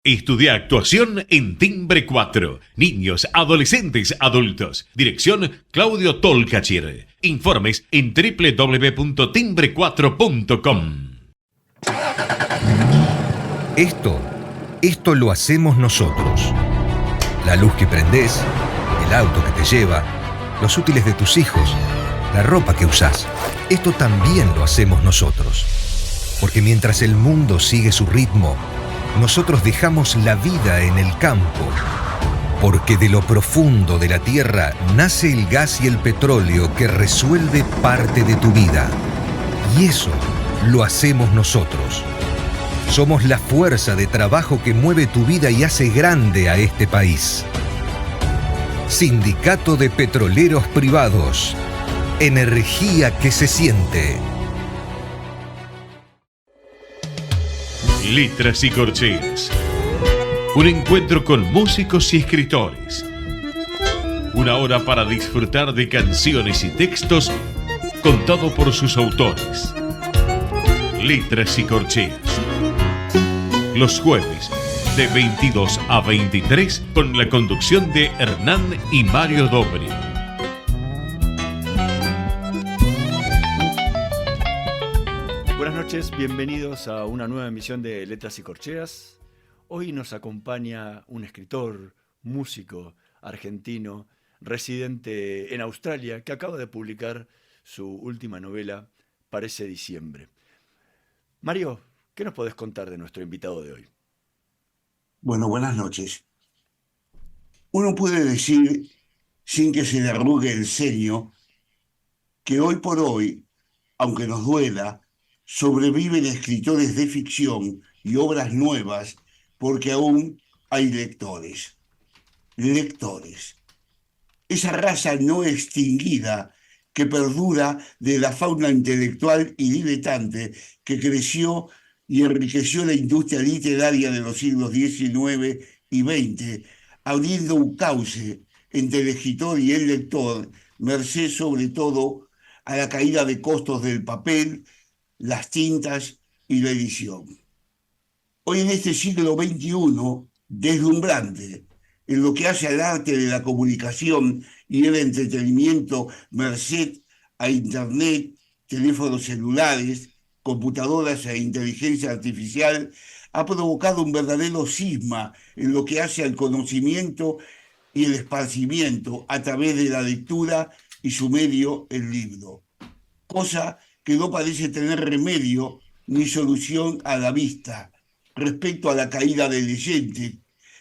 Estudia actuación en Timbre 4. Niños, adolescentes, adultos. Dirección Claudio Tolcachir. Informes en www.timbre4.com. Esto lo hacemos nosotros. La luz que prendés, el auto que te lleva, los útiles de tus hijos, la ropa que usás. Esto también lo hacemos nosotros. Porque mientras el mundo sigue su ritmo, nosotros dejamos la vida en el campo. Porque de lo profundo de la tierra nace el gas y el petróleo que resuelve parte de tu vida. Y eso lo hacemos nosotros. Somos la fuerza de trabajo que mueve tu vida y hace grande a este país. Sindicato de Petroleros Privados. Energía que se siente. Letras y corcheas. Un encuentro con músicos y escritores. Una hora para disfrutar de canciones y textos contado por sus autores. Letras y corcheas. Los jueves de 22 a 23 con la conducción de Hernán y Mario Dobri. Buenas noches, bienvenidos a una nueva emisión de Letras y Corcheas. Hoy nos acompaña un escritor, músico argentino, residente en Australia, que acaba de publicar su última novela, Parece diciembre. Mario, ¿qué nos podés contar de nuestro invitado de hoy? Bueno, buenas noches. Uno puede decir, sin que se le arrugue el ceño, que hoy por hoy, aunque nos duela, sobreviven escritores de ficción y obras nuevas porque aún hay lectores. Lectores. Esa raza no extinguida que perdura de la fauna intelectual y diletante que creció y enriqueció la industria literaria de los siglos XIX y XX, abriendo un cauce entre el escritor y el lector, merced sobre todo a la caída de costos del papel, las tintas y la edición. Hoy en este siglo XXI, deslumbrante en lo que hace al arte de la comunicación y el entretenimiento, merced a Internet, teléfonos celulares, computadoras e inteligencia artificial, ha provocado un verdadero cisma en lo que hace al conocimiento y el esparcimiento a través de la lectura y su medio, el libro. Cosa que no parece tener remedio ni solución a la vista respecto a la caída del leyente,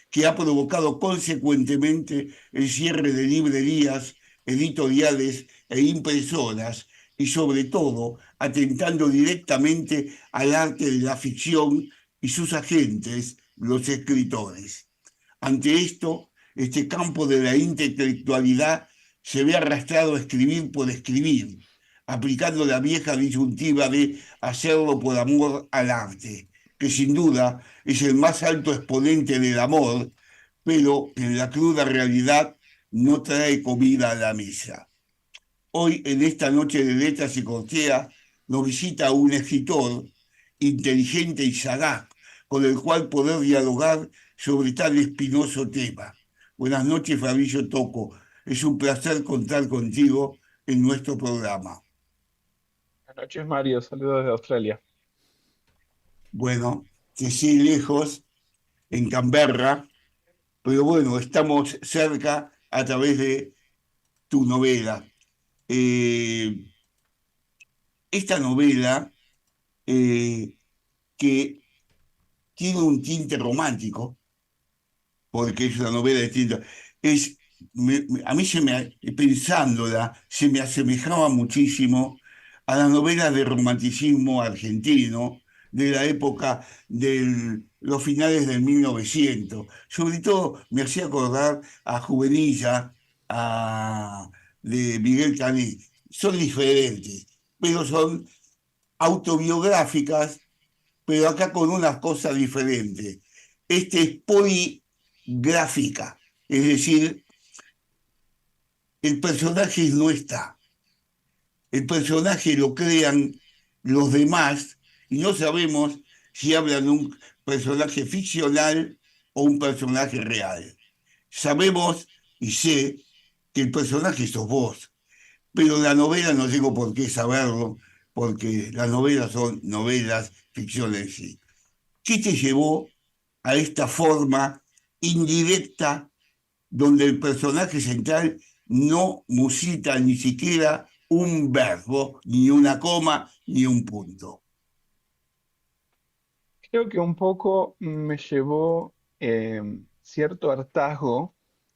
que ha provocado consecuentemente el cierre de librerías, editoriales e impresoras, y sobre todo atentando directamente al arte de la ficción y sus agentes, los escritores. Ante esto, este campo de la intelectualidad se ve arrastrado a escribir por escribir, aplicando la vieja disyuntiva de hacerlo por amor al arte, que sin duda es el más alto exponente del amor, pero en la cruda realidad no trae comida a la mesa. Hoy, en esta noche de Letras y Corcheas, nos visita un escritor inteligente y sagaz, con el cual poder dialogar sobre tan espinoso tema. Buenas noches, Fabricio Tocco. Es un placer contar contigo en nuestro programa. Buenas noches, Mario. Saludos de Australia. Bueno, que sí, lejos, en Canberra, pero bueno, estamos cerca a través de tu novela. Esta novela, que tiene un tinte romántico, porque es una novela distinta, a mí pensándola, se me asemejaba muchísimo a la novela de romanticismo argentino de la época de los finales del 1900. Sobre todo me hacía acordar a Juvenilla, de Miguel Canet. Son diferentes, pero son autobiográficas, pero acá con unas cosas diferentes. Este es poligráfica, es decir, el personaje no está. El personaje lo crean los demás y no sabemos si hablan de un personaje ficcional o un personaje real. Sabemos y sé que el personaje sos vos, pero la novela no tengo por qué saberlo, porque las novelas son novelas, ficción en sí. ¿Qué te llevó a esta forma indirecta donde el personaje central no musita ni siquiera un verbo, ni una coma, ni un punto? Creo que un poco me llevó cierto hartazgo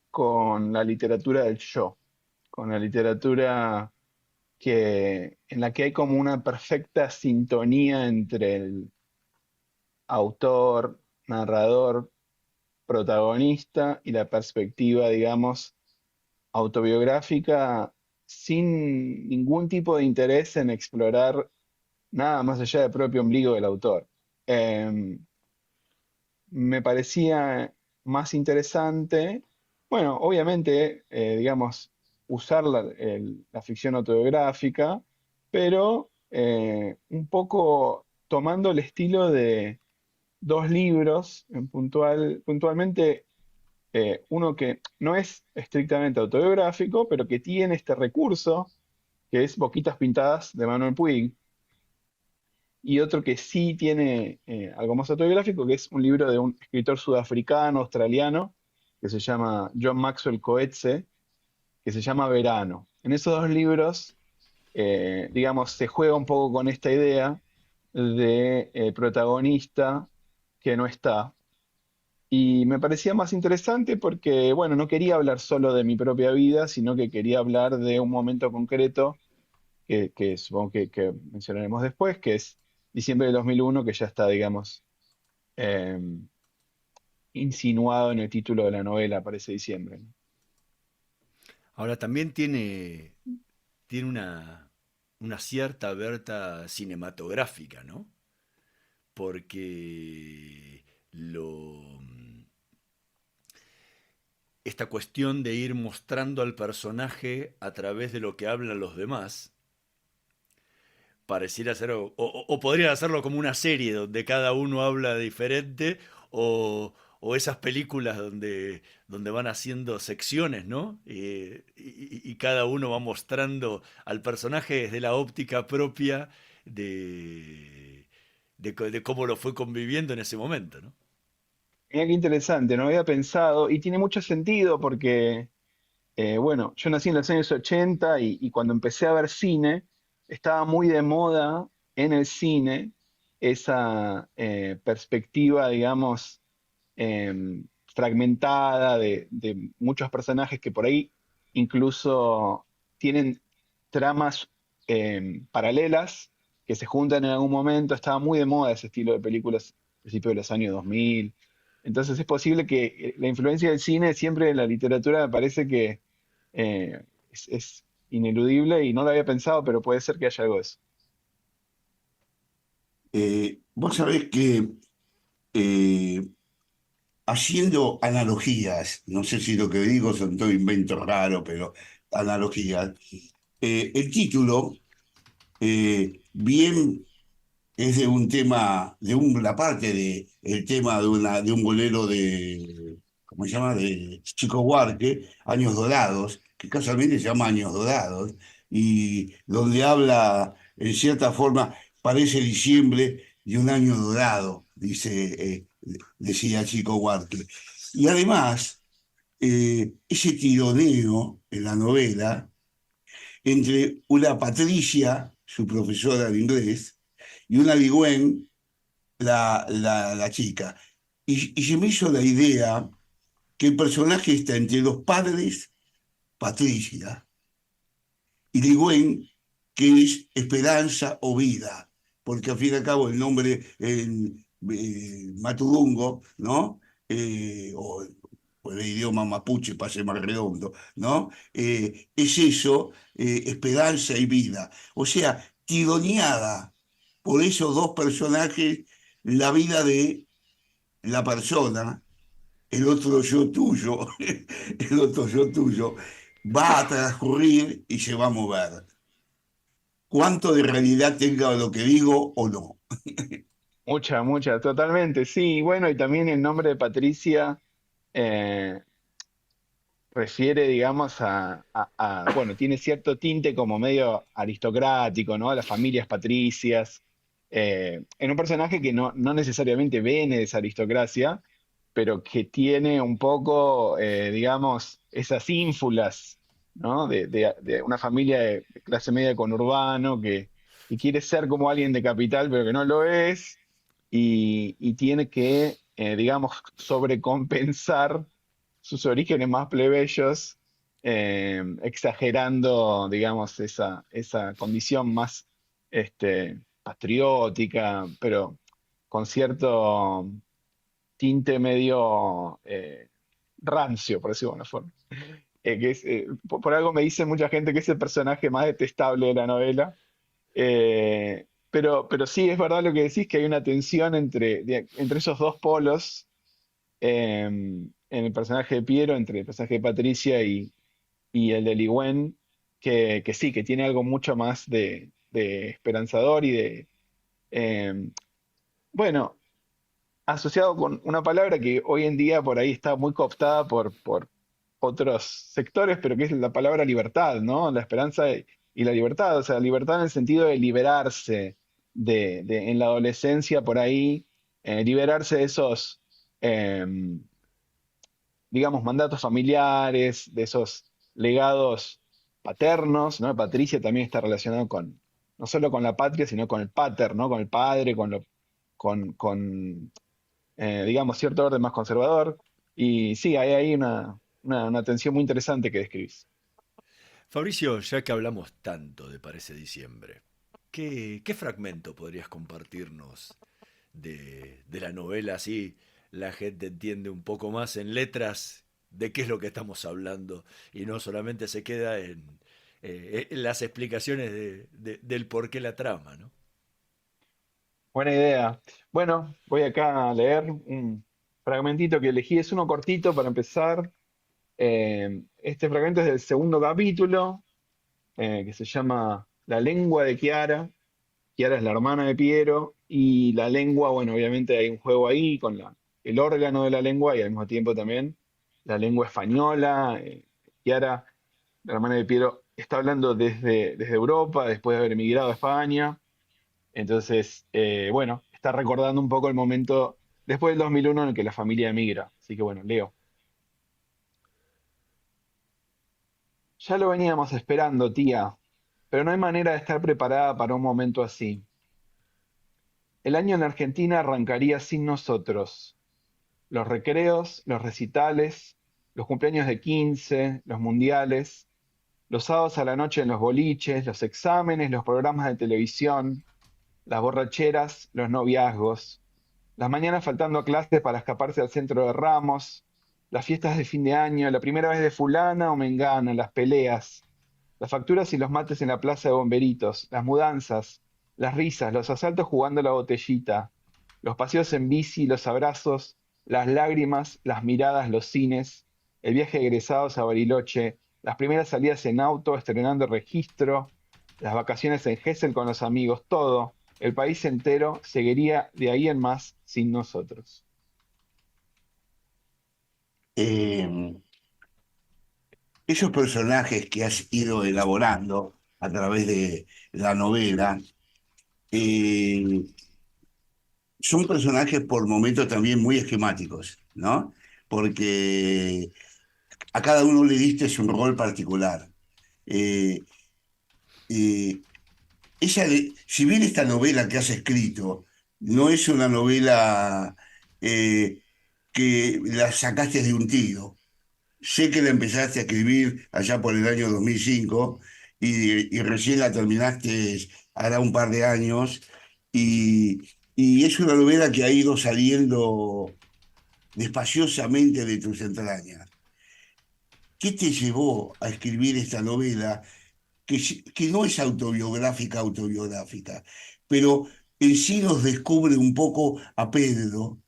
con la literatura del yo, con la literatura en la que hay como una perfecta sintonía entre el autor, narrador, protagonista y la perspectiva, digamos, autobiográfica, sin ningún tipo de interés en explorar nada más allá del propio ombligo del autor. Em, Me parecía más interesante, bueno, obviamente, digamos, usar la ficción autobiográfica, pero un poco tomando el estilo de dos libros, puntualmente uno que no es estrictamente autobiográfico, pero que tiene este recurso, que es Boquitas Pintadas de Manuel Puig, y otro que sí tiene algo más autobiográfico, que es un libro de un escritor sudafricano, australiano, que se llama John Maxwell Coetzee, que se llama Verano. En esos dos libros, digamos, se juega un poco con esta idea de protagonista que no está. Y me parecía más interesante porque, bueno, no quería hablar solo de mi propia vida, sino que quería hablar de un momento concreto que supongo que mencionaremos después, que es diciembre de 2001, que ya está, digamos, eh, insinuado en el título de la novela, aparece diciembre, ¿no? Ahora también tiene una cierta verta cinematográfica, ¿no? Porque esta cuestión de ir mostrando al personaje a través de lo que hablan los demás, pareciera ser, o podrían hacerlo como una serie donde cada uno habla diferente, o esas películas donde van haciendo secciones, ¿no? Y cada uno va mostrando al personaje desde la óptica propia de cómo lo fue conviviendo en ese momento, ¿no? Mira qué interesante, no había pensado, y tiene mucho sentido porque, bueno, yo nací en los años 80 y cuando empecé a ver cine, estaba muy de moda en el cine esa perspectiva, digamos, fragmentada de muchos personajes que por ahí incluso tienen tramas paralelas que se juntan en algún momento. Estaba muy de moda ese estilo de películas a principios de los años 2000. Entonces es posible que la influencia del cine siempre en la literatura me parece que es ineludible y no lo había pensado, pero puede ser que haya algo de eso. Vos sabés que eh, haciendo analogías, no sé si lo que digo son todo inventos raros, pero analogías, el título bien es de un tema, la parte de el tema de un bolero de, ¿cómo se llama? De Chico Buarque, Años Dorados, que casualmente se llama Años Dorados, y donde habla, en cierta forma, parece diciembre de un año dorado, decía Chico Buarque. Y además, ese tironeo en la novela entre una Patricia, su profesora de inglés, y una Ligüen, la chica. Y se me hizo la idea que el personaje está entre los padres, Patricia, y Ligüen, que es esperanza o vida, porque al fin y al cabo el nombre en Matudungo, ¿no? O el idioma mapuche para ser más redondo, ¿no? Es eso, esperanza y vida. O sea, tironeada por esos dos personajes la vida de la persona, el otro yo tuyo, el otro yo tuyo, va a transcurrir y se va a mover. Cuánto de realidad tenga lo que digo o no. Mucha, totalmente, sí. Bueno, y también el nombre de Patricia eh, refiere, digamos, bueno, tiene cierto tinte como medio aristocrático, ¿no? Las familias patricias, en un personaje que no necesariamente viene de esa aristocracia, pero que tiene un poco, digamos, esas ínfulas, ¿no? De una familia de clase media conurbano que quiere ser como alguien de capital, pero que no lo es, y tiene que, digamos, sobrecompensar sus orígenes más plebeyos, exagerando, digamos, esa condición más patriótica, pero con cierto tinte medio rancio, por decirlo de alguna forma. Por algo me dice mucha gente que es el personaje más detestable de la novela. Pero sí, es verdad lo que decís, que hay una tensión entre esos dos polos, en el personaje de Piero, entre el personaje de Patricia y el de Ligüen, que sí, que tiene algo mucho más de esperanzador y eh, bueno, asociado con una palabra que hoy en día por ahí está muy cooptada por otros sectores, pero que es la palabra libertad, ¿no? La esperanza y la libertad, o sea, libertad en el sentido de liberarse en la adolescencia por ahí, liberarse de esos, em, digamos, mandatos familiares, de esos legados paternos, ¿no? Patricia también está relacionado con, no solo con la patria, sino con el pater, ¿no? Con el padre, con digamos, cierto orden más conservador. Y sí, hay ahí una tensión muy interesante que describís. Fabricio, ya que hablamos tanto de Parece Diciembre, ¿qué fragmento podrías compartirnos de la novela? Así la gente entiende un poco más en letras de qué es lo que estamos hablando y no solamente se queda en las explicaciones del por qué la trama, ¿no? Buena idea. Bueno, voy acá a leer un fragmentito que elegí. Es uno cortito para empezar. Este fragmento es del segundo capítulo, que se llama La lengua de Chiara. Chiara es la hermana de Piero, y la lengua, bueno, obviamente hay un juego ahí con el órgano de la lengua y al mismo tiempo también la lengua española. Chiara, la hermana de Piero, está hablando desde Europa, después de haber emigrado a España. Entonces, bueno, está recordando un poco el momento después del 2001 en el que la familia emigra. Así que bueno, leo. Ya lo veníamos esperando, tía, pero no hay manera de estar preparada para un momento así. El año en Argentina arrancaría sin nosotros. Los recreos, los recitales, los cumpleaños de 15, los mundiales, los sábados a la noche en los boliches, los exámenes, los programas de televisión, las borracheras, los noviazgos, las mañanas faltando a clases para escaparse al centro de Ramos, las fiestas de fin de año, la primera vez de fulana o mengana, las peleas, las facturas y los mates en la plaza de bomberitos, las mudanzas, las risas, los asaltos jugando a la botellita, los paseos en bici, los abrazos, las lágrimas, las miradas, los cines, el viaje de egresados a Bariloche, las primeras salidas en auto, estrenando registro, las vacaciones en Gesell con los amigos, todo, el país entero seguiría de ahí en más sin nosotros. Eh, Esos personajes que has ido elaborando a través de la novela eh, son personajes por momentos también muy esquemáticos, ¿no? Porque a cada uno le diste un rol particular. Eh, eh, si bien esta novela que has escrito no es una novela que la sacaste de un tiro, sé que la empezaste a escribir allá por el año 2005 y recién la terminaste hará un par de años y es una novela que ha ido saliendo despaciosamente de tus entrañas. ¿Qué te llevó a escribir esta novela que no es autobiográfica, pero en sí nos descubre un poco a Pedro,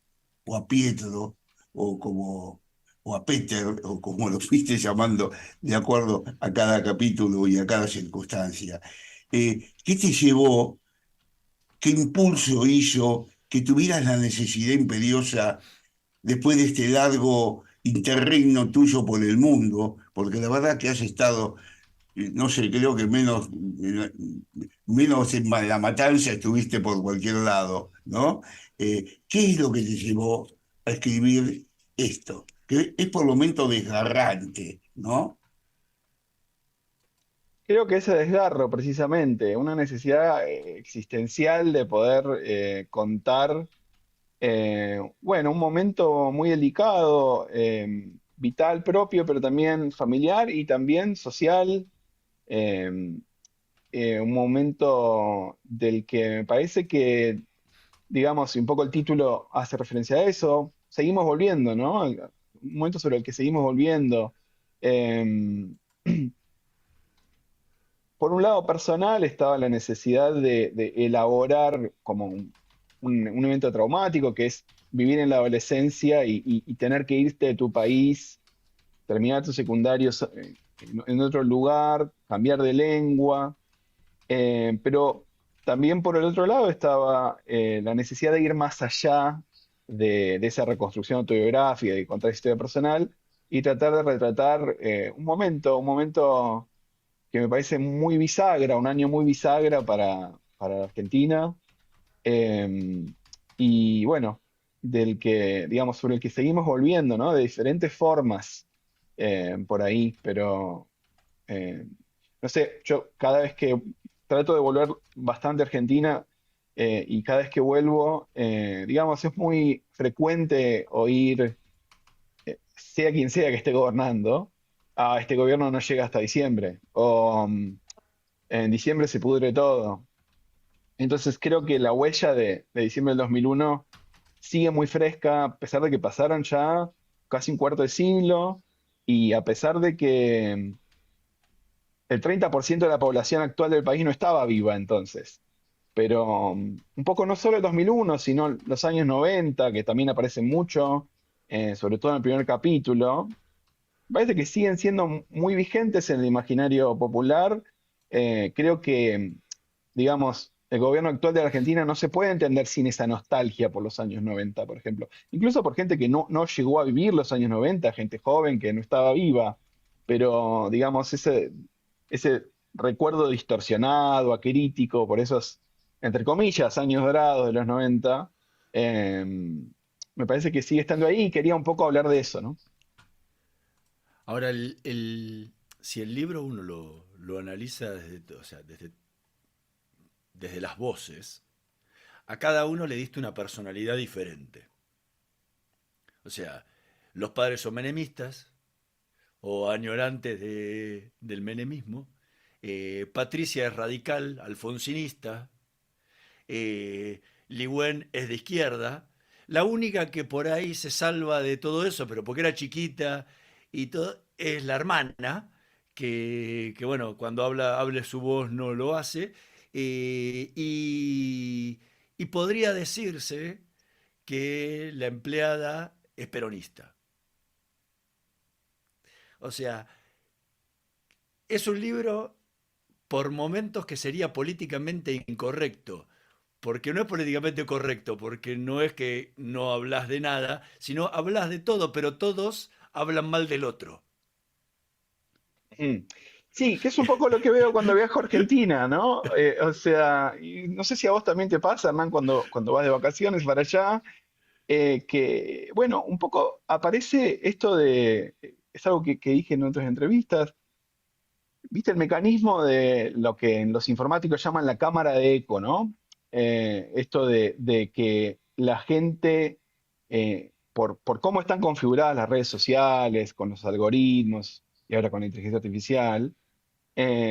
o a Pietro, o como, o a Peter, o como lo fuiste llamando, de acuerdo a cada capítulo y a cada circunstancia? ¿Qué te llevó, qué impulso hizo que tuvieras la necesidad imperiosa, después de este largo interregno tuyo por el mundo, porque la verdad que has estado, no sé, creo que menos en la matanza estuviste por cualquier lado, ¿no? ¿Qué es lo que te llevó a escribir esto? Que es por lo menos desgarrante, ¿no? Creo que ese desgarro, precisamente, una necesidad existencial de poder contar, bueno, un momento muy delicado, vital propio, pero también familiar y también social, eh, un momento del que me parece que, digamos, y un poco el título hace referencia a eso, seguimos volviendo, ¿no? Un momento sobre el que seguimos volviendo. Em, por un lado personal estaba la necesidad de elaborar como un evento traumático, que es vivir en la adolescencia y tener que irte de tu país, terminar tus secundarios en otro lugar, cambiar de lengua, pero también por el otro lado estaba la necesidad de ir más allá de esa reconstrucción autobiográfica y contar historia personal y tratar de retratar un momento que me parece muy bisagra, un año muy bisagra para la Argentina. eh, y bueno, del que, digamos, sobre el que seguimos volviendo, ¿no? De diferentes formas por ahí, pero eh, no sé, yo cada vez que trato de volver bastante a Argentina y cada vez que vuelvo, digamos, es muy frecuente oír, sea quien sea que esté gobernando, este gobierno no llega hasta diciembre, o en diciembre se pudre todo. Entonces creo que la huella de diciembre del 2001 sigue muy fresca, a pesar de que pasaron ya casi un cuarto de siglo, y a pesar de que el 30% de la población actual del país no estaba viva entonces. Pero un poco no solo el 2001, sino los años 90, que también aparecen mucho, sobre todo en el primer capítulo, parece que siguen siendo muy vigentes en el imaginario popular. Creo que, digamos, el gobierno actual de la Argentina no se puede entender sin esa nostalgia por los años 90, por ejemplo. Incluso por gente que no llegó a vivir los años 90, gente joven que no estaba viva. Pero, digamos, ese recuerdo distorsionado, acrítico, por esos, entre comillas, años dorados de los 90, eh, me parece que sigue estando ahí y quería un poco hablar de eso, ¿no? Ahora, si el libro uno lo analiza desde, o sea, desde las voces, a cada uno le diste una personalidad diferente. O sea, los padres son menemistas o añorantes del menemismo. Patricia es radical, alfonsinista. Ligüen es de izquierda. La única que por ahí se salva de todo eso, pero porque era chiquita y todo, es la hermana, que bueno, cuando hable su voz no lo hace. Y podría decirse que la empleada es peronista. O sea, es un libro por momentos que sería políticamente incorrecto, porque no es políticamente correcto, porque no es que no hablas de nada, sino hablas de todo, pero todos hablan mal del otro. Mm. Sí, que es un poco lo que veo cuando viajo a Argentina, ¿no? O sea, y no sé si a vos también te pasa, Hernán, cuando vas de vacaciones para allá, que, bueno, un poco aparece esto es algo que dije en otras entrevistas, ¿viste el mecanismo de lo que en los informáticos llaman la cámara de eco, ¿no? Esto de que la gente, por cómo están configuradas las redes sociales, con los algoritmos y ahora con la inteligencia artificial,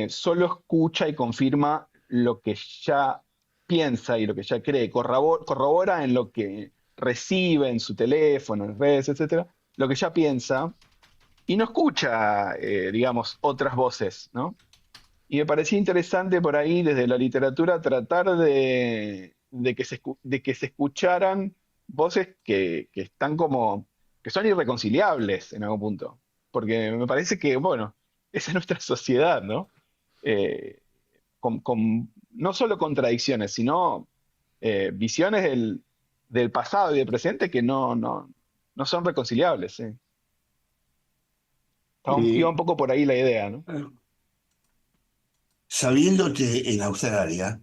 solo escucha y confirma lo que ya piensa y lo que ya cree, corrobora en lo que recibe en su teléfono, en redes, etcétera, lo que ya piensa y no escucha, digamos, otras voces, ¿no? Y me parecía interesante por ahí desde la literatura tratar de que se escucharan voces que están como, que son irreconciliables en algún punto. Porque me parece que, bueno, esa es nuestra sociedad, ¿no? Eh, con no solo contradicciones, sino visiones del pasado y del presente que no son reconciliables. Sí. Iba un Eh, poco por ahí la idea, ¿no? Sabiendo que en Australia,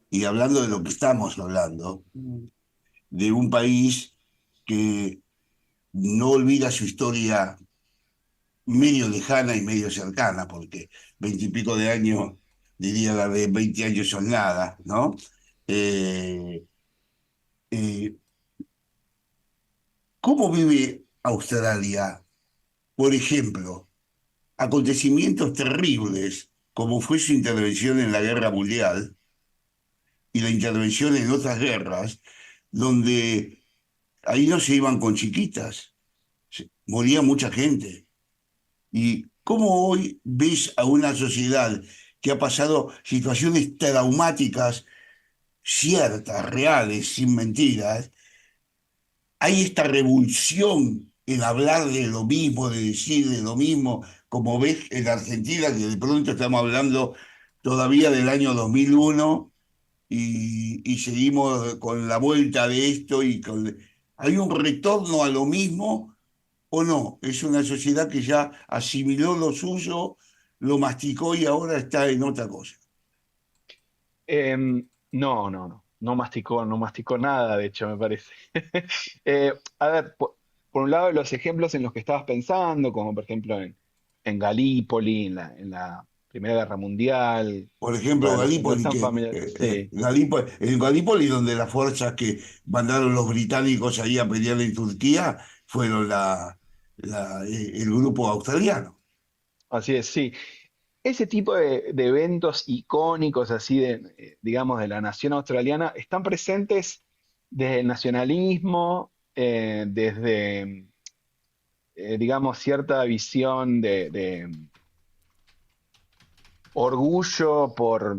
y hablando de lo que estamos hablando, de un país que no olvida su historia medio lejana y medio cercana, porque 20 y pico de años, diría la de 20 años son nada, ¿no? Eh, eh, ¿Cómo vive Australia, por ejemplo, acontecimientos terribles como fue su intervención en la Guerra Mundial y la intervención en otras guerras, donde ahí no se iban con chiquitas, moría mucha gente? ¿Y cómo hoy ves a una sociedad que ha pasado situaciones traumáticas, ciertas, reales, sin mentiras? Hay esta revulsión en hablar de lo mismo, de decir de lo mismo, como ves en Argentina, que de pronto estamos hablando todavía del año 2001 y seguimos con la vuelta de esto ¿Hay un retorno a lo mismo o no? Es una sociedad que ya asimiló lo suyo, lo masticó y ahora está en otra cosa. No masticó nada, de hecho, me parece. A ver, por un lado, los ejemplos en los que estabas pensando, como por ejemplo en Galípoli, en la Primera Guerra Mundial, Por ejemplo, para los que no Galípoli, están familiares, sí, En Galípoli, donde las fuerzas que mandaron los británicos ahí a pelear en Turquía fueron el grupo australiano. así es, sí. Ese tipo de eventos icónicos, así digamos, de la nación australiana, están presentes desde el nacionalismo, desde, digamos, cierta visión de orgullo por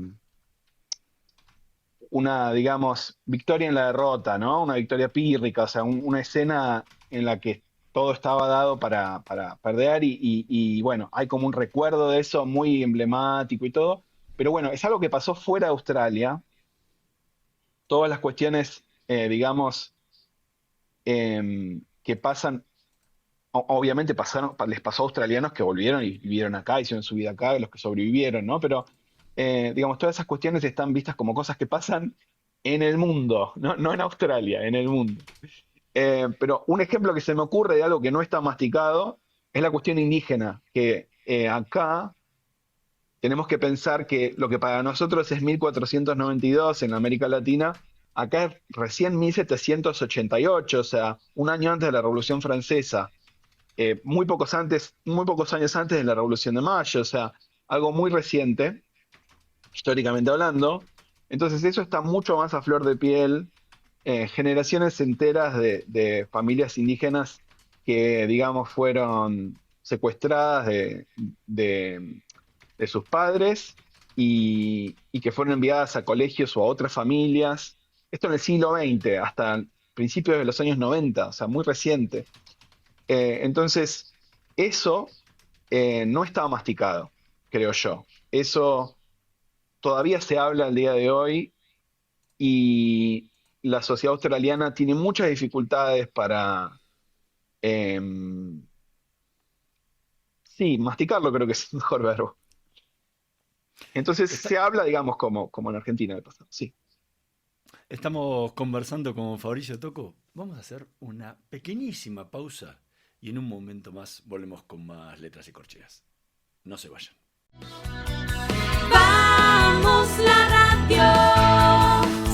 una, digamos, victoria en la derrota, ¿no? Una victoria pírrica, o sea, una escena en la que todo estaba dado para perder y, bueno, hay como un recuerdo de eso muy emblemático y todo, pero bueno, es algo que pasó fuera de Australia. Todas las cuestiones, digamos, que pasan, obviamente les pasó a australianos que volvieron y vivieron acá, hicieron su vida acá, los que sobrevivieron, ¿no? Pero, digamos, todas esas cuestiones están vistas como cosas que pasan en el mundo, no en Australia, en el mundo. Pero un ejemplo que se me ocurre de algo que no está masticado es la cuestión indígena, que acá tenemos que pensar que lo que para nosotros es 1492 en América Latina, acá es recién 1788, o sea, un año antes de la Revolución Francesa, muy pocos años antes de la Revolución de Mayo, o sea, algo muy reciente, históricamente hablando. Entonces eso está mucho más a flor de piel, generaciones enteras de familias indígenas que, digamos, fueron secuestradas de sus padres y que fueron enviadas a colegios o a otras familias. Esto en el siglo XX, hasta principios de los años 90, o sea, muy reciente. Entonces, eso no estaba masticado, creo yo. Eso todavía se habla al día de hoy y la sociedad australiana tiene muchas dificultades para, sí, masticarlo creo que es el mejor verbo. Entonces Está- se habla, digamos, como en Argentina del pasado, sí. Estamos conversando con Fabricio Toco. Vamos a hacer una pequeñísima pausa y en un momento más volvemos con más letras y corcheas. No se vayan. Vamos la radio,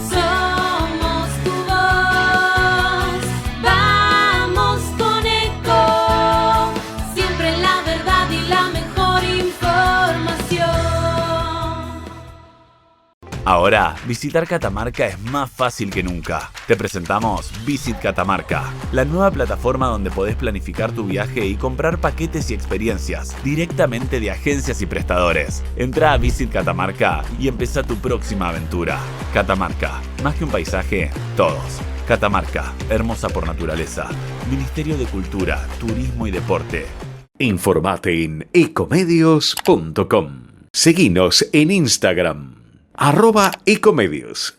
somos tu voz. Vamos con Eco, siempre la verdad y la mejor información. Ahora, visitar Catamarca es más fácil que nunca. Te presentamos Visit Catamarca, la nueva plataforma donde podés planificar tu viaje y comprar paquetes y experiencias directamente de agencias y prestadores. Entrá a Visit Catamarca y empezá tu próxima aventura. Catamarca, más que un paisaje, todos. Catamarca, hermosa por naturaleza. Ministerio de Cultura, Turismo y Deporte. Informate en ecomedios.com. Seguinos en Instagram, @ecomedios.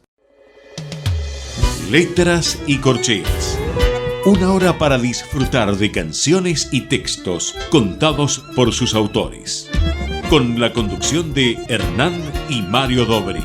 Letras y Corcheas. Una hora para disfrutar de canciones y textos contados por sus autores. Con la conducción de Hernán y Mario Dobri.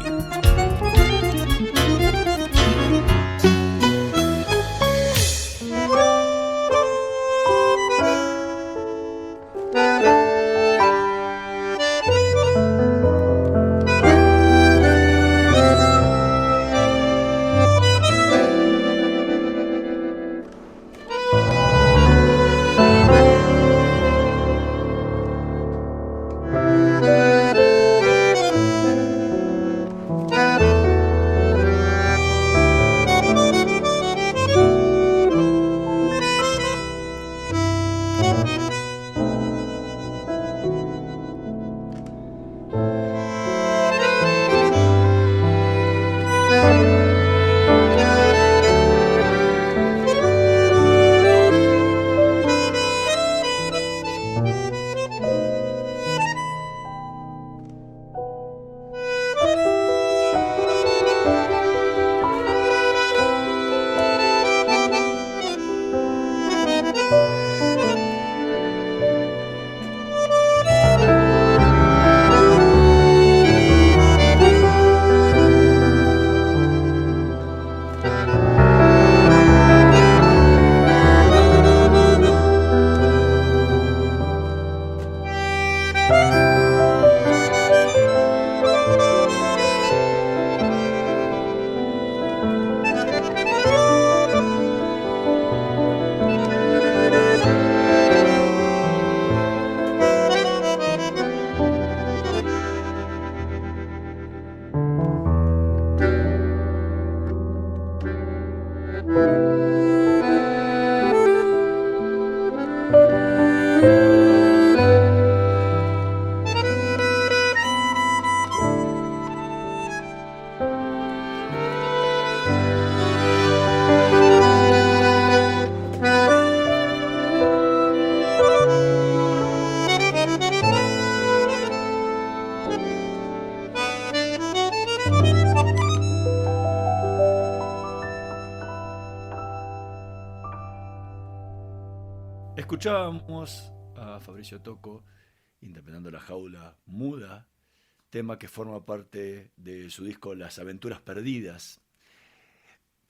Escuchábamos a Fabricio Tocco interpretando La Jaula Muda, tema que forma parte de su disco Las Aventuras Perdidas.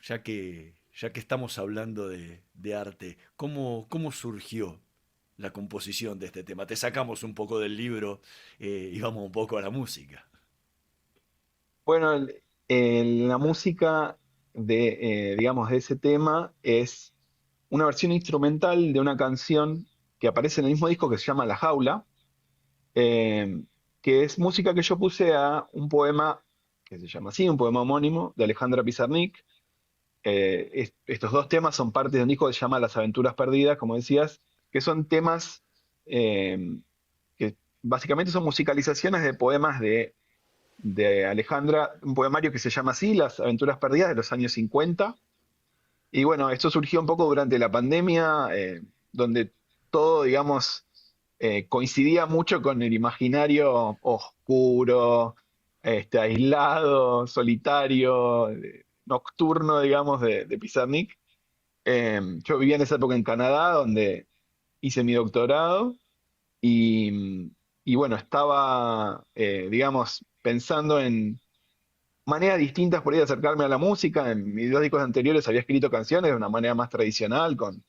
Ya que estamos hablando de arte, ¿cómo surgió la composición de este tema? Te sacamos un poco del libro y vamos un poco a la música. Bueno, la música digamos, de ese tema es una versión instrumental de una canción que aparece en el mismo disco que se llama La Jaula, que es música que yo puse a un poema que se llama así, un poema homónimo de Alejandra Pizarnik. Estos dos temas son parte de un disco que se llama Las Aventuras Perdidas, como decías, que son temas que básicamente son musicalizaciones de poemas de Alejandra, un poemario que se llama así, Las Aventuras Perdidas, de los años 50. Y bueno, esto surgió un poco durante la pandemia, donde todo, digamos, coincidía mucho con el imaginario oscuro, aislado, solitario, nocturno, digamos, de Pizarnik. Yo vivía en esa época en Canadá, donde hice mi doctorado, y bueno, estaba, digamos, pensando en maneras distintas por ahí de acercarme a la música. En mis dos discos anteriores había escrito canciones de una manera más tradicional, con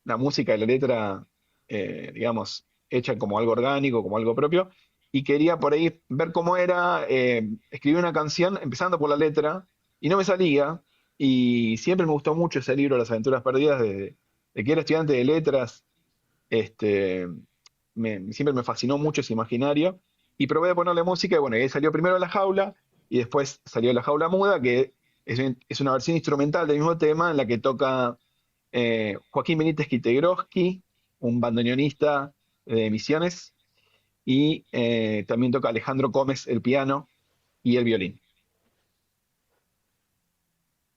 la música y la letra, digamos, hecha como algo orgánico, como algo propio, y quería por ahí ver cómo era escribir una canción empezando por la letra, y no me salía, y siempre me gustó mucho ese libro, Las Aventuras Perdidas, de que era estudiante de letras. este, Siempre me fascinó mucho ese imaginario, y probé de ponerle música, y bueno, y ahí salió primero La Jaula, y después salió La Jaula Muda, que es una versión instrumental del mismo tema en la que toca Joaquín Benítez Quitegroski, un bandoneonista de Misiones, y también toca Alejandro Gómez el piano y el violín.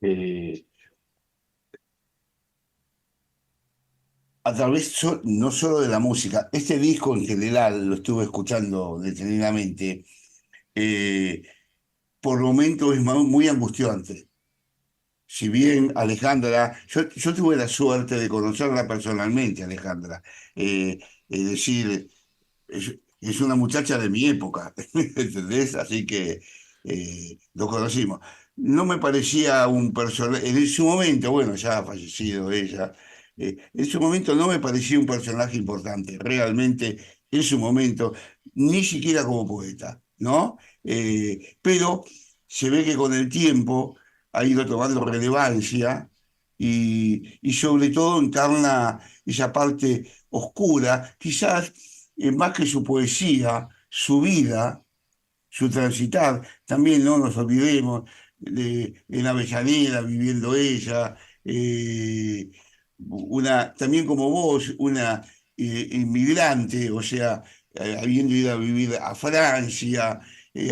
Eh, a través no solo de la música, este disco en general lo estuve escuchando detenidamente, por momentos es muy angustiante. si bien Alejandra, yo tuve la suerte de conocerla personalmente, Alejandra, es decir, es una muchacha de mi época, ¿entendés? Así que lo conocimos. No me parecía un personaje, en su momento, bueno, ya ha fallecido ella, en su momento no me parecía un personaje importante, realmente en su momento, ni siquiera como poeta, ¿no? Pero se ve que con el tiempo ha ido tomando relevancia y sobre todo encarna esa parte oscura, quizás más que su poesía, su vida, su transitar. También no nos olvidemos en Avellaneda viviendo ella, también como vos, una inmigrante, o sea, habiendo ido a vivir a Francia,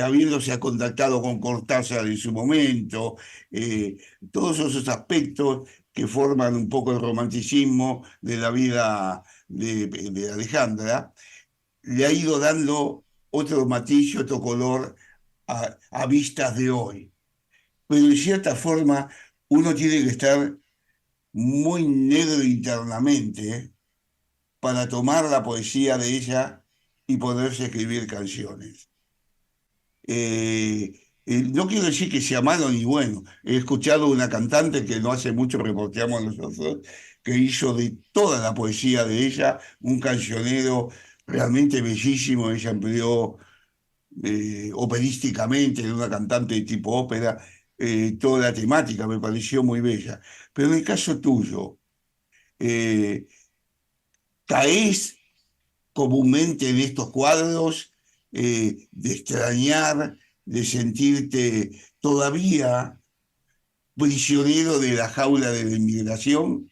habiéndose contactado con Cortázar en su momento, eh, todos esos aspectos que forman un poco el romanticismo de la vida de Alejandra, le ha ido dando otro matiz y otro color a vistas de hoy. Pero de cierta forma uno tiene que estar muy negro internamente para tomar la poesía de ella y poderse escribir canciones. No quiero decir que sea malo ni bueno. He escuchado una cantante que no hace mucho reporteamos nosotros, que hizo de toda la poesía de ella un cancionero realmente bellísimo. Ella empleó operísticamente, en una cantante de tipo ópera, toda la temática me pareció muy bella. Pero en el caso tuyo, eh, ¿caes comúnmente en estos cuadros de extrañar, de sentirte todavía prisionero de la jaula de la inmigración?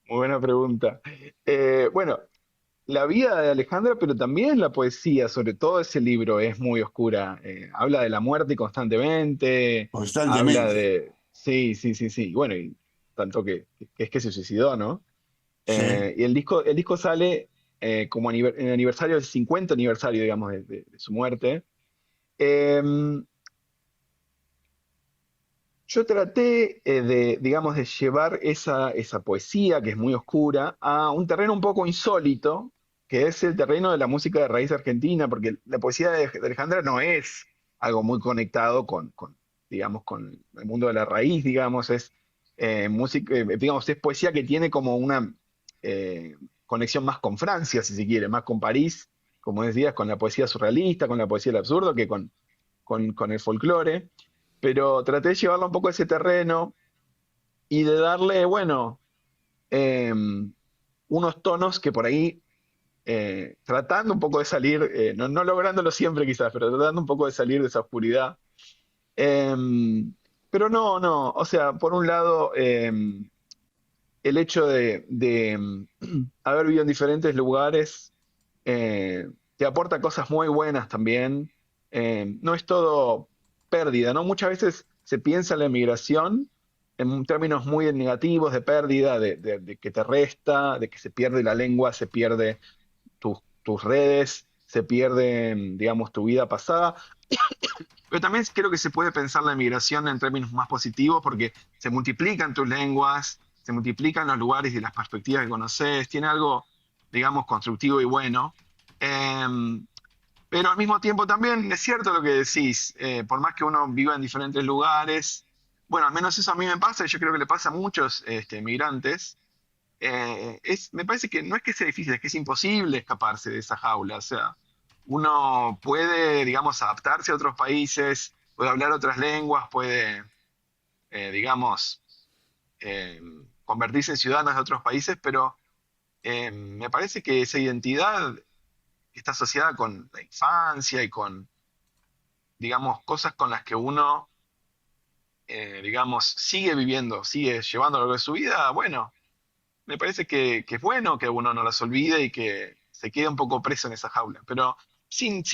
Muy buena pregunta. Bueno, la vida de Alejandra, pero también la poesía, sobre todo ese libro, es muy oscura. Habla de la muerte constantemente, habla Constantemente. de... Sí, sí, sí, sí. Bueno, y tanto que es que se suicidó, ¿no? Sí. Y el disco sale como en aniversario, el 50 aniversario, digamos, de su muerte. Em, yo traté digamos, de llevar esa poesía, que es muy oscura, a un terreno un poco insólito, que es el terreno de la música de raíz argentina, porque la poesía de Alejandra no es algo muy conectado digamos, con el mundo de la raíz, digamos, es música, digamos, es poesía que tiene como una eh, conexión más con Francia, si se quiere, más con París, como decías, con la poesía surrealista, con la poesía del absurdo, que con el folclore, pero traté de llevarlo un poco a ese terreno y de darle, bueno, eh, unos tonos que por ahí, tratando un poco de salir, no lográndolo siempre quizás, pero tratando un poco de salir de esa oscuridad. Eh, pero no, o sea, por un lado, el hecho de haber vivido en diferentes lugares te aporta cosas muy buenas también. No es todo pérdida, ¿no? Muchas veces se piensa en la emigración en términos muy negativos de pérdida, de que te resta, de que se pierde la lengua, se pierde tus redes, se pierde, digamos, tu vida pasada. Pero también creo que se puede pensar la migración en términos más positivos porque se multiplican tus lenguas, se multiplican los lugares y las perspectivas que conoces, tiene algo, digamos, constructivo y bueno. Pero al mismo tiempo también es cierto lo que decís, por más que uno viva en diferentes lugares, bueno, al menos eso a mí me pasa y yo creo que le pasa a muchos migrantes, me parece que no es que sea difícil, es que es imposible escaparse de esa jaula. O sea, uno puede, digamos, adaptarse a otros países, puede hablar otras lenguas, puede, digamos, eh, convertirse en ciudadanos de otros países, pero me parece que esa identidad está asociada con la infancia y con, digamos, cosas con las que uno, digamos, sigue viviendo, sigue llevando a lo largo de su vida. Bueno, me parece que es bueno que uno no las olvide y que se quede un poco preso en esa jaula, pero sin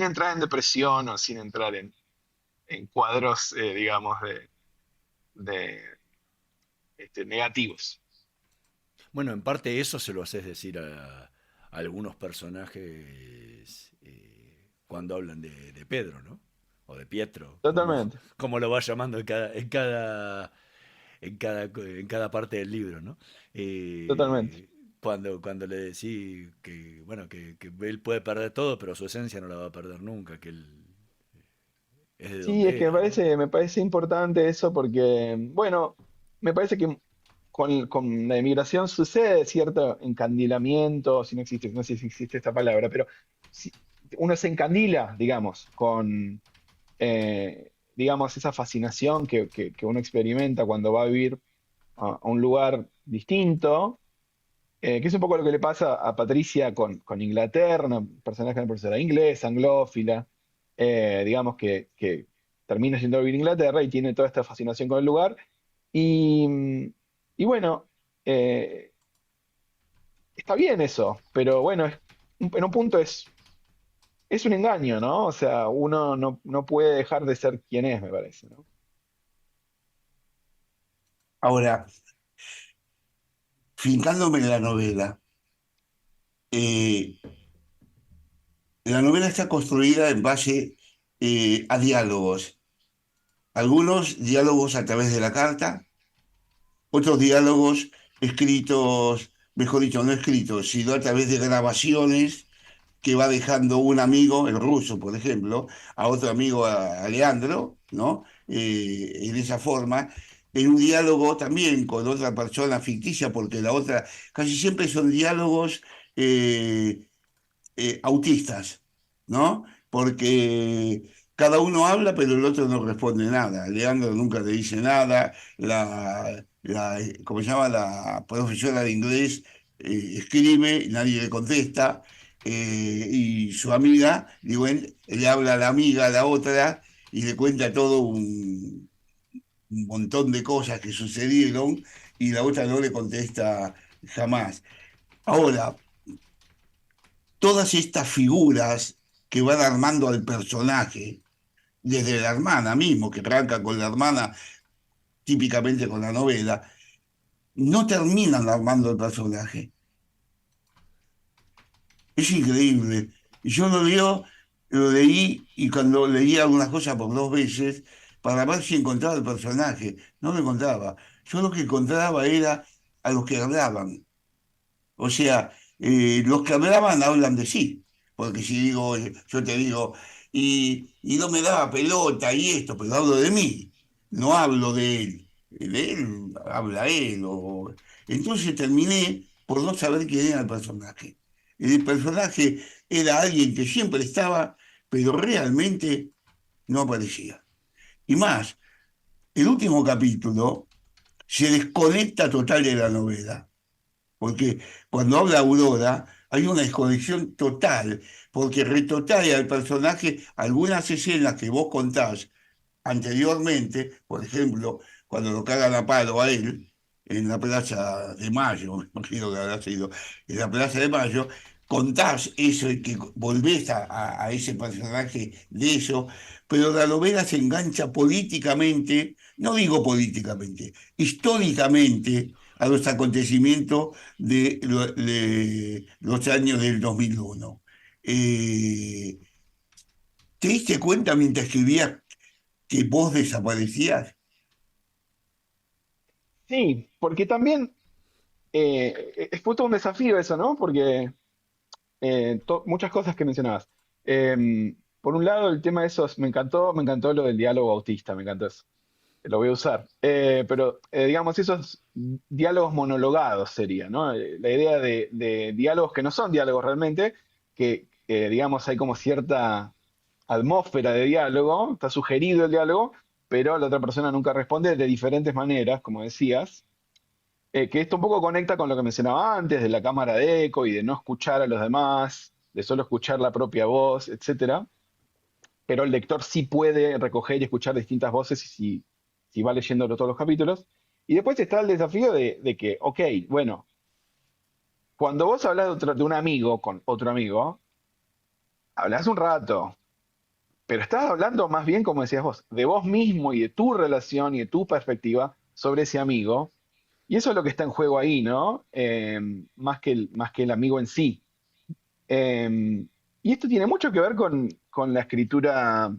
entrar en depresión o sin entrar en cuadros, digamos, de, negativos. Bueno, en parte eso se lo haces decir a algunos personajes cuando hablan de Pedro, ¿no? o de Pietro, Totalmente. como lo va llamando en cada parte del libro, ¿no? Totalmente. Cuando le decís que, bueno, que él puede perder todo, pero su esencia no la va a perder nunca, que él es de Sí, es donde que era, ¿no? me parece importante eso porque, bueno, me parece que con la inmigración sucede cierto encandilamiento, si no existe, no sé si existe esta palabra, pero uno se encandila, digamos, con, digamos, esa fascinación que uno experimenta cuando va a vivir a un lugar distinto, que es un poco lo que le pasa a Patricia con Inglaterra, una personaje, una profesora de inglés, anglófila, digamos que termina yendo a vivir a Inglaterra y tiene toda esta fascinación con el lugar. Y, y bueno, eh, está bien eso, pero bueno, en un punto es un engaño, ¿no? O sea, uno no puede dejar de ser quien es, me parece, ¿no? Ahora, fincándome en eh, la novela está construida en base a diálogos. Algunos diálogos a través de la carta, otros diálogos escritos, mejor dicho, no escritos, sino a través de grabaciones que va dejando un amigo, el ruso, por ejemplo, a otro amigo, a Leandro, ¿no? En esa forma, en un diálogo también con otra persona ficticia, porque la otra, casi siempre son diálogos eh, autistas, ¿no? Porque cada uno habla, pero el otro no responde nada. Leandro nunca le dice nada, ¿cómo se llama? La profesora de inglés escribe, nadie le contesta, y su amiga, digo, él le habla a la amiga, a la otra, y le cuenta todo un montón de cosas que sucedieron, y la otra no le contesta jamás. Ahora, todas estas figuras que van armando al personaje, desde la hermana mismo, que arranca con la hermana, típicamente con la novela, no terminan armando el personaje. Es increíble. Yo lo leí y cuando leí algunas cosas por dos veces para ver si encontraba el personaje, no lo encontraba. Yo lo que encontraba era a los que hablaban. O sea, los que hablaban hablan de sí, porque si digo, yo te digo, y no me daba pelota y esto, pero hablo de mí, no hablo de él habla él. Entonces terminé por no saber quién era el personaje. El personaje era alguien que siempre estaba, pero realmente no aparecía. Y más, el último capítulo se desconecta total de la novela. Porque cuando habla Aurora hay una desconexión total, porque retrotrae al personaje algunas escenas que vos contás anteriormente, por ejemplo, cuando lo cagan a palo a él en la Plaza de Mayo, me imagino que habrá sido en la Plaza de Mayo, contás eso y que volvés a ese personaje de eso, pero la novela se engancha políticamente, no digo políticamente, históricamente a los acontecimientos de los años del 2001. Eh, ¿Te diste cuenta mientras escribías que vos desaparecías? Sí, porque también fue todo un desafío eso, ¿no? Porque muchas cosas que mencionabas. Por un lado, el tema de esos, me encantó lo del diálogo autista, me encantó eso. Lo voy a usar. Pero, digamos, esos diálogos monologados sería, ¿no? La idea de diálogos que no son diálogos realmente, digamos, hay como cierta atmósfera de diálogo, está sugerido el diálogo, pero la otra persona nunca responde de diferentes maneras, como decías. Que esto un poco conecta con lo que mencionaba antes, de la cámara de eco y de no escuchar a los demás, de solo escuchar la propia voz, etcétera. Pero el lector sí puede recoger y escuchar distintas voces si va leyendo todos los capítulos. Y después está el desafío de que, ok, bueno, cuando vos hablas de un amigo con otro amigo, hablas un rato, pero estás hablando más bien, como decías vos, de vos mismo y de tu relación y de tu perspectiva sobre ese amigo. Y eso es lo que está en juego ahí, ¿no? Más que el amigo en sí. Y esto tiene mucho que ver con la escritura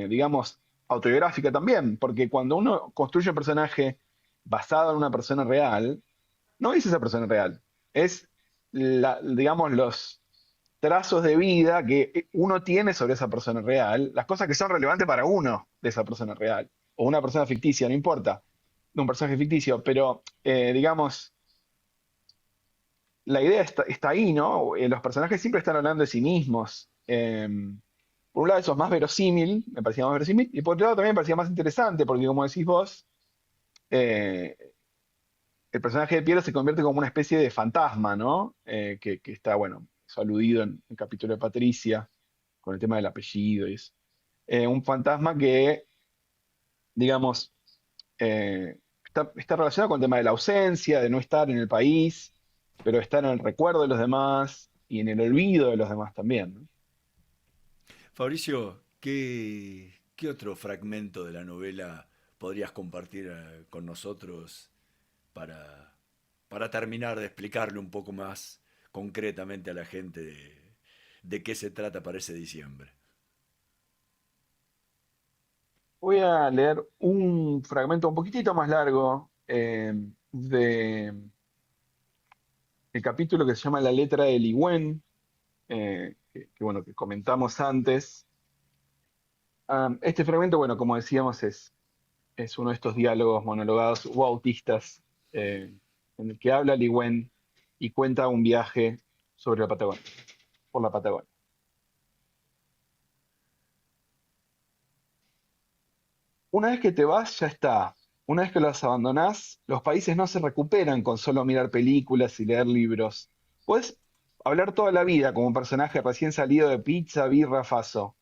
digamos, autobiográfica también, porque cuando uno construye un personaje basado en una persona real, no es esa persona real, es, digamos, los trazos de vida que uno tiene sobre esa persona real, las cosas que son relevantes para uno de esa persona real, o una persona ficticia, no importa, de un personaje ficticio, pero digamos, la idea está ahí, ¿no? Los personajes siempre están hablando de sí mismos. Por un lado eso es más verosímil, me parecía más verosímil, y por otro lado también me parecía más interesante, porque como decís vos, eh, el personaje de Piero se convierte como una especie de fantasma, ¿no? Que está, bueno, eso aludido en el capítulo de Patricia, con el tema del apellido y eso. Un fantasma que, digamos, está relacionado con el tema de la ausencia, de no estar en el país, pero estar en el recuerdo de los demás y en el olvido de los demás también, ¿no? Fabricio, ¿qué otro fragmento de la novela podrías compartir con nosotros para, para terminar de explicarle un poco más concretamente a la gente de qué se trata para ese diciembre? Voy a leer un fragmento un poquitito más largo de el capítulo que se llama La letra de Ligüen, bueno, que comentamos antes. Este fragmento, bueno, como decíamos, es uno de estos diálogos monologados o autistas en el que habla Ligüen y cuenta un viaje sobre la Patagonia, por la Patagonia. Una vez que te vas, ya está. Una vez que los abandonás, los países no se recuperan con solo mirar películas y leer libros. Puedes hablar toda la vida como un personaje recién salido de pizza, birra, faso.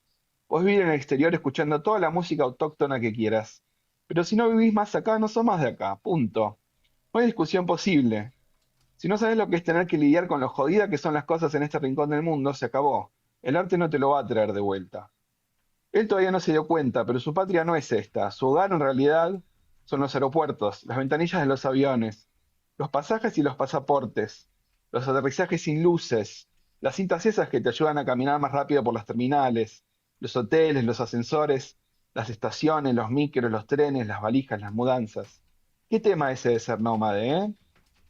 Puedes vivir en el exterior escuchando toda la música autóctona que quieras. Pero si no vivís más acá, no sos más de acá. Punto. No hay discusión posible. Si no sabes lo que es tener que lidiar con lo jodida que son las cosas en este rincón del mundo, se acabó. El arte no te lo va a traer de vuelta. Él todavía no se dio cuenta, pero su patria no es esta. Su hogar en realidad son los aeropuertos, las ventanillas de los aviones, los pasajes y los pasaportes, los aterrizajes sin luces, las cintas esas que te ayudan a caminar más rápido por las terminales, los hoteles, los ascensores, las estaciones, los micros, los trenes, las valijas, las mudanzas. ¿Qué tema ese de ser nómade, eh?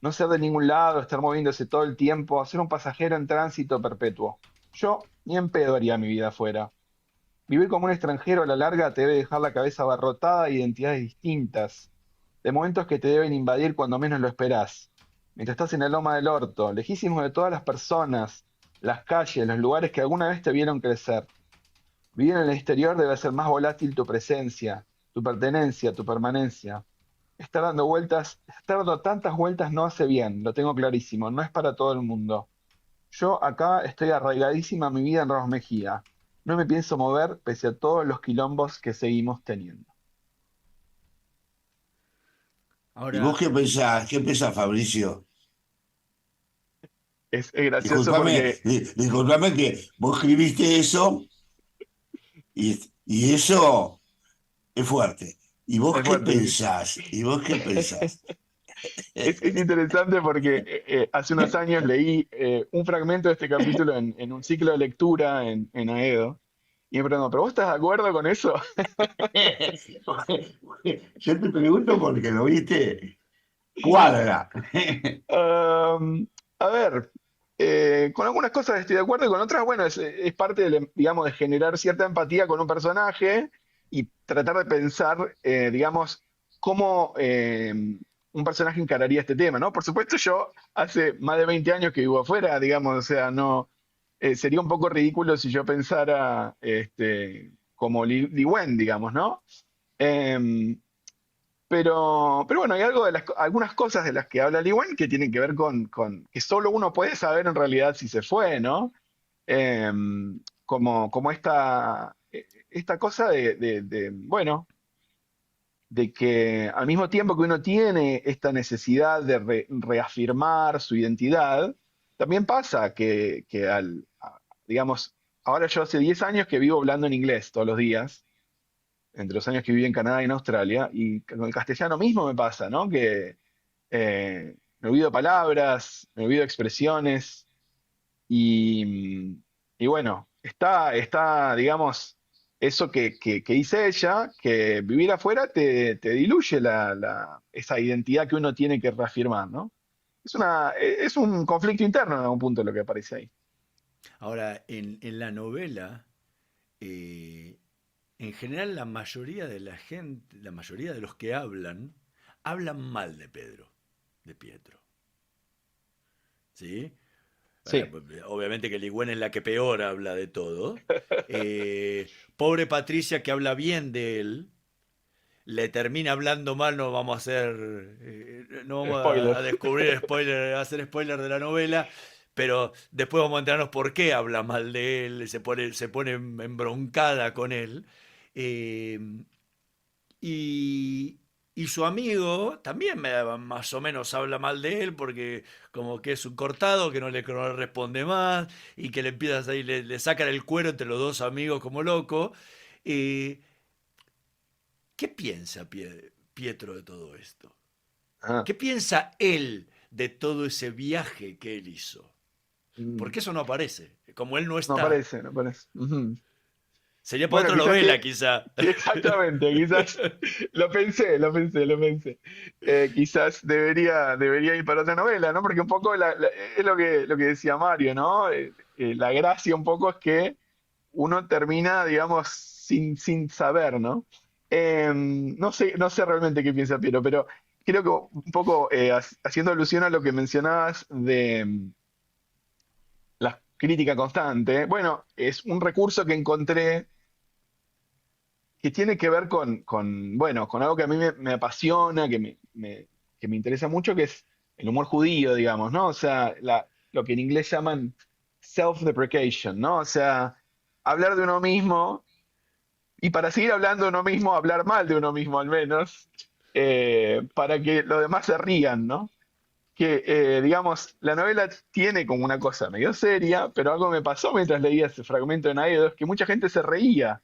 No ser de ningún lado, estar moviéndose todo el tiempo, ser un pasajero en tránsito perpetuo. Yo ni en pedo haría mi vida afuera. Vivir como un extranjero a la larga te debe dejar la cabeza abarrotada de identidades distintas, de momentos que te deben invadir cuando menos lo esperás. Mientras estás en la loma del orto, lejísimo de todas las personas, las calles, los lugares que alguna vez te vieron crecer. Vivir en el exterior debe ser más volátil tu presencia, tu pertenencia, tu permanencia. Estar dando vueltas, estar dando tantas vueltas no hace bien, lo tengo clarísimo, no es para todo el mundo. Yo acá estoy arraigadísima a mi vida en Ramos Mejía. No me pienso mover pese a todos los quilombos que seguimos teniendo. ¿Y vos Ahora, qué pensás, Fabricio? Es gracioso Disculpame, porque disculpame que vos escribiste eso y eso es fuerte. ¿Y vos es qué fuerte, sí. pensás? ¿Y vos qué pensás? Es interesante porque hace unos años leí un fragmento de este capítulo en un ciclo de lectura en Aedo. Y me pregunto, ¿pero vos estás de acuerdo con eso? Yo te pregunto porque lo viste cuadra. Um, a ver, con algunas cosas estoy de acuerdo y con otras, bueno, es parte de, digamos, de generar cierta empatía con un personaje y tratar de pensar, digamos, cómo un personaje encararía este tema, ¿no? Por supuesto, yo hace más de 20 años que vivo afuera, digamos, o sea, no, sería un poco ridículo si yo pensara como Li Wen, digamos, ¿no? Em, pero bueno, hay algo de algunas cosas de las que habla Lee Wen que tienen que ver con que solo uno puede saber en realidad si se fue, ¿no? Eh, como esta cosa bueno, de que al mismo tiempo que uno tiene esta necesidad de reafirmar su identidad, también pasa digamos, ahora yo hace 10 años que vivo hablando en inglés todos los días entre los años que viví en Canadá y en Australia, y con el castellano mismo me pasa, ¿no? Que me olvido palabras, me olvido expresiones, y bueno, digamos, eso que dice ella, que vivir afuera te diluye esa identidad que uno tiene que reafirmar, ¿no? Es un conflicto interno en algún punto lo que aparece ahí. Ahora, en la novela, eh, en general la mayoría de la gente, la mayoría de los que hablan mal de Pedro, de Pietro. ¿Sí? Sí, Obviamente que Ligüen es la que peor habla de todo. Pobre Patricia que habla bien de él, le termina hablando mal, no vamos a hacer, no vamos spoiler. a descubrir spoiler, a hacer spoiler de la novela, pero después vamos a enterarnos por qué habla mal de él, se pone embroncada con él. Eh, y, y su amigo también más o menos habla mal de él porque como que es un cortado, que no le responde más y que le empiezas ahí, le sacan el cuero entre los dos amigos como loco. Eh, ¿Qué piensa Pietro de todo esto? Ajá. ¿Qué piensa él de todo ese viaje que él hizo? Mm, Porque eso no aparece. Como él no no está, aparece, no aparece. Ujú. sería para Bueno, otra quizás novela, quizá. exactamente, quizás lo pensé. Quizás debería ir para otra novela, ¿no? Porque un poco es lo que decía Mario, ¿no? La gracia un poco es que uno termina, digamos, sin saber, ¿no? No sé realmente qué piensa Piero, pero creo que un poco haciendo alusión a lo que mencionabas de la crítica constante, bueno, es un recurso que encontré que tiene que ver bueno, con algo que a mí me apasiona, que me interesa mucho, que es el humor judío, digamos, ¿no? O sea, lo que en inglés llaman self-deprecation, ¿no? O sea, hablar de uno mismo y para seguir hablando de uno mismo, hablar mal de uno mismo al menos, para que los demás se rían, ¿no? Que, digamos, la novela tiene como una cosa medio seria, pero algo me pasó mientras leía ese fragmento en Aedo, es que mucha gente se reía.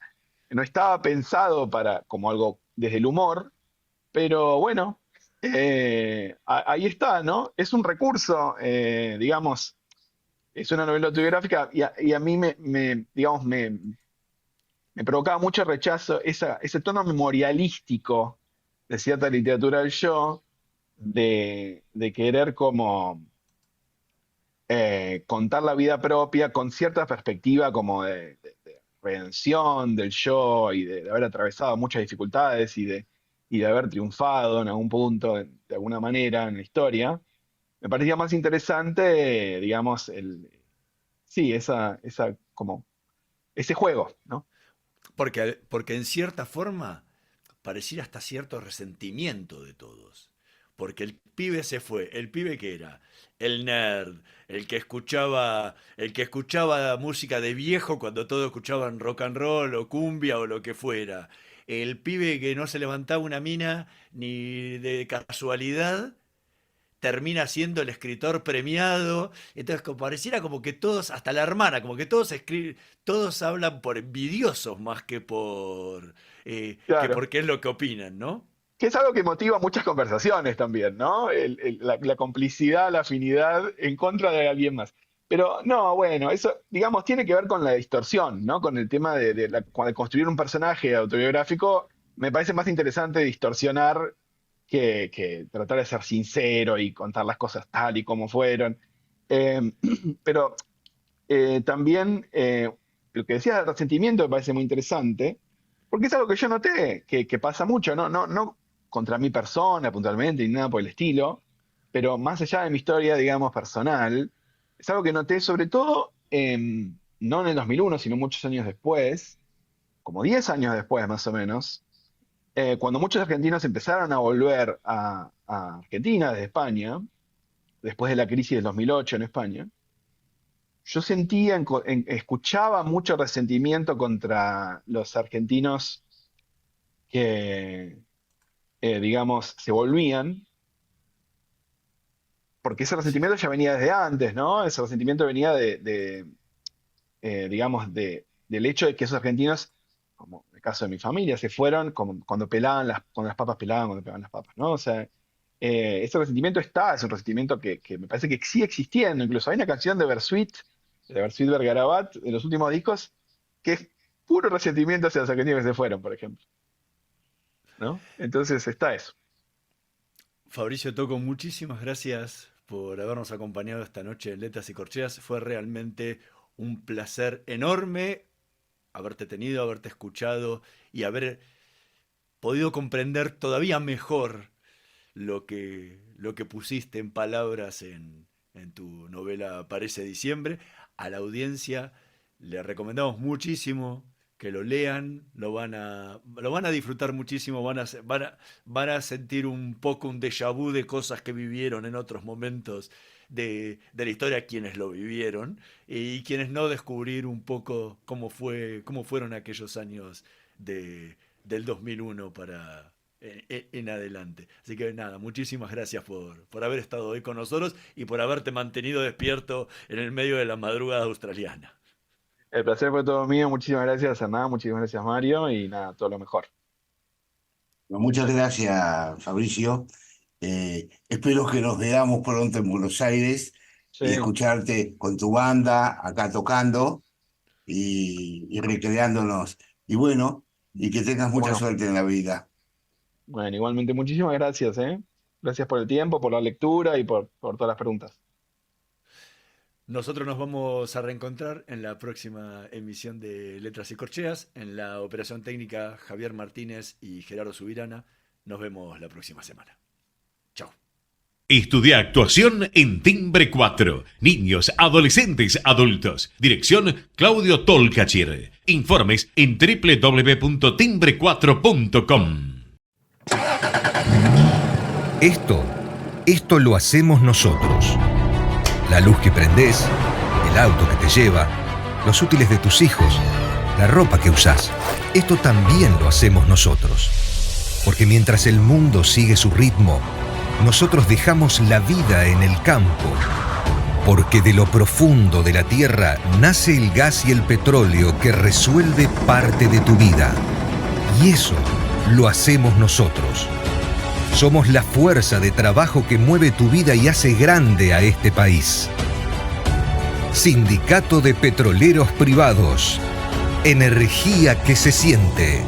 No estaba pensado como algo desde el humor, pero bueno, ahí está, ¿no? Es un recurso, digamos, es una novela autobiográfica y a mí digamos, me provocaba mucho rechazo ese tono memorialístico de cierta literatura del yo, de querer como contar la vida propia con cierta perspectiva como de redención del yo y de haber atravesado muchas dificultades y de haber triunfado en algún punto, de alguna manera, en la historia. Me parecía más interesante, digamos, sí, como, ese juego, ¿no? Porque en cierta forma pareciera hasta cierto resentimiento de todos. Porque el pibe se fue, el pibe que era el nerd, el que escuchaba música de viejo cuando todos escuchaban rock and roll o cumbia o lo que fuera, el pibe que no se levantaba una mina ni de casualidad, termina siendo el escritor premiado. Entonces, como pareciera como que todos, hasta la hermana, como que todos escriben, todos hablan por envidiosos más que Claro. porque es lo que opinan, ¿no? Que es algo que motiva muchas conversaciones también, ¿no? La complicidad, la afinidad en contra de alguien más. Pero no, bueno, eso, digamos, tiene que ver con la distorsión, ¿no? Con el tema de construir un personaje autobiográfico, me parece más interesante distorsionar que tratar de ser sincero y contar las cosas tal y como fueron. Eh, pero también lo que decías del resentimiento me parece muy interesante, porque es algo que yo noté que pasa mucho, no contra mi persona puntualmente ni nada por el estilo, pero más allá de mi historia, digamos, personal, es algo que noté sobre todo, no en el 2001, sino muchos años después, como 10 años después más o menos, cuando muchos argentinos empezaron a volver a Argentina desde España, después de la crisis del 2008 en España, yo sentía, escuchaba mucho resentimiento contra los argentinos que, digamos, se volvían, porque ese resentimiento ya venía desde antes, ¿no? Ese resentimiento venía digamos, del hecho de que esos argentinos, como en el caso de mi familia, se fueron cuando cuando las papas pelaban, cuando pegaban las papas, ¿no? O sea, ese resentimiento es un resentimiento que me parece que sigue existiendo. Incluso hay una canción de Bersuit Vergarabat, de los últimos discos, que es puro resentimiento hacia los argentinos que se fueron, por ejemplo. ¿No? Entonces está eso. Fabricio Tocco, muchísimas gracias por habernos acompañado esta noche en Letras y Corcheas. Fue realmente un placer enorme haberte tenido, haberte escuchado y haber podido comprender todavía mejor lo que pusiste en palabras en tu novela Parece Diciembre. A la audiencia le recomendamos muchísimo que lo lean, lo van a disfrutar muchísimo, van a sentir un poco un déjà vu de cosas que vivieron en otros momentos de la historia, quienes lo vivieron, y quienes no, descubrir un poco cómo fueron aquellos años del 2001 en adelante. Así que nada, muchísimas gracias por haber estado hoy con nosotros y por haberte mantenido despierto en el medio de la madrugada australiana. El placer fue todo mío. Muchísimas gracias, Hernán. Muchísimas gracias, Mario. Y nada, todo lo mejor. Muchas gracias, Fabricio. Espero que nos veamos pronto en Buenos Aires Sí, y escucharte con tu banda acá tocando y recreándonos. Y bueno, y que tengas mucha bueno, suerte en la vida. bueno, igualmente muchísimas gracias, ¿eh? Gracias por el tiempo, por la lectura y por todas las preguntas. Nosotros nos vamos a reencontrar en la próxima emisión de Letras y Corcheas. En la operación técnica, Javier Martínez y Gerardo Subirana. Nos vemos la próxima semana. Chao. Estudia actuación en Timbre 4. Niños, adolescentes, adultos. Dirección Claudio Tolcachir. Informes en www.timbre4.com. Esto lo hacemos nosotros. La luz que prendés, el auto que te lleva, los útiles de tus hijos, la ropa que usás. Esto también lo hacemos nosotros. Porque mientras el mundo sigue su ritmo, nosotros dejamos la vida en el campo. Porque de lo profundo de la tierra nace el gas y el petróleo que resuelve parte de tu vida. Y eso lo hacemos nosotros. Somos la fuerza de trabajo que mueve tu vida y hace grande a este país. Sindicato de Petroleros Privados. Energía que se siente.